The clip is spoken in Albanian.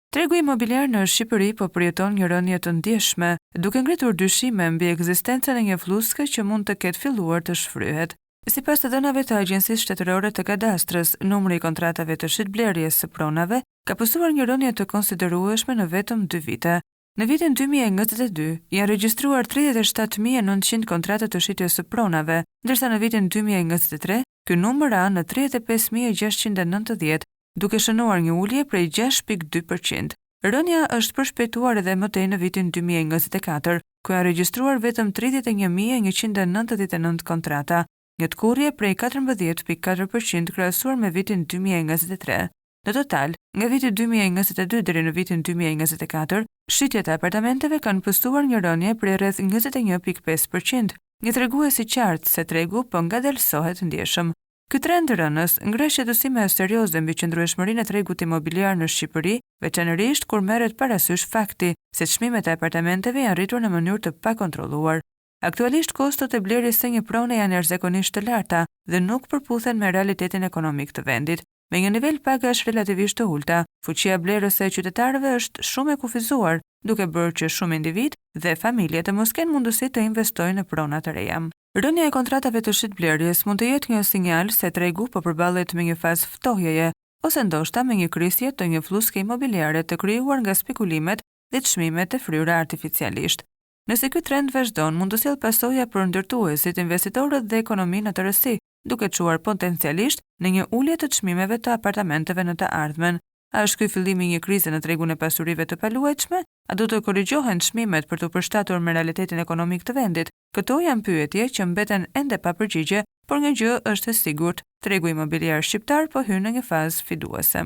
Tregu imobiliar në Shqipëri po përjeton një rënje të ndjeshme, duke ngritur dyshime mbi ekzistencën e një fluske që mund të ketë filluar të shfryhet. Sipas të dhënave të Agjencisë Shtetërore të Kadastrës, numri i kontratave të shitblerjes së pronave ka pasur një rënje të konsiderueshme në vetëm 2 vite. Në vitin 2022 janë regjistruar 37.900 kontrata të shitjes së pronave, ndërsa në vitin 2023 ky numër ra në 35.690, duke shënuar një ulje prej 6.2%. Rënja është përshpejtuar edhe mëtej në vitin 2024, ku janë regjistruar vetëm 31.199 kontrata, një tkurrje prej 14.4% krahasuar me vitin 2023. Në total, nga viti 2022 deri në vitin 2024, shitjet e apartamenteve kanë pësuar një rënje prej rreth 21.5%, një tregues i qartë se tregu po ngadalësohet ndjeshëm. Ky trend rënës ngresh shqetësime serioze mbi qëndrueshmërinë e tregut imobiliar në Shqipëri, veçanërisht kur merret parasysh fakti se çmimet e apartamenteve janë rritur në mënyrë të pakontrolluar. Aktualisht kostot e blerjes së një prone janë jashtëzakonisht të larta dhe nuk përputhen me realitetin ekonomik të vendit. Me një nivel pagash relativisht të ulta, fuqia blerëse e qytetarëve është shumë e kufizuar, duke bërë që shumë individ dhe familje të mos kenë mundësi të investojnë në prona të reja. Rënja e kontratave të shitblerjes mund të jetë një sinjal se tregu po përballet me një fazë ftohjeje, ose ndoshta me një krisje të një fluske imobiliare të krijuar nga spekulimet dhe çmimet e fryera artificialisht. Nëse ky trend vazhdon, mund të sjellë pasoja për ndërtuesit, investitorët dhe ekonominë në tërësi, duke çuar potencialisht në një ulje të çmimeve të apartamenteve në të ardhmen. A është ky fillimi i një krize në tregun e pasurive të paluajtshme? A do të korrigjohen çmimet për të përshtatur me realitetin ekonomik të vendit? Këto janë pyetje që mbeten ende pa përgjigje, por një gjë është e sigurt, tregu imobiliar shqiptar po hyn në një fazë fiduese.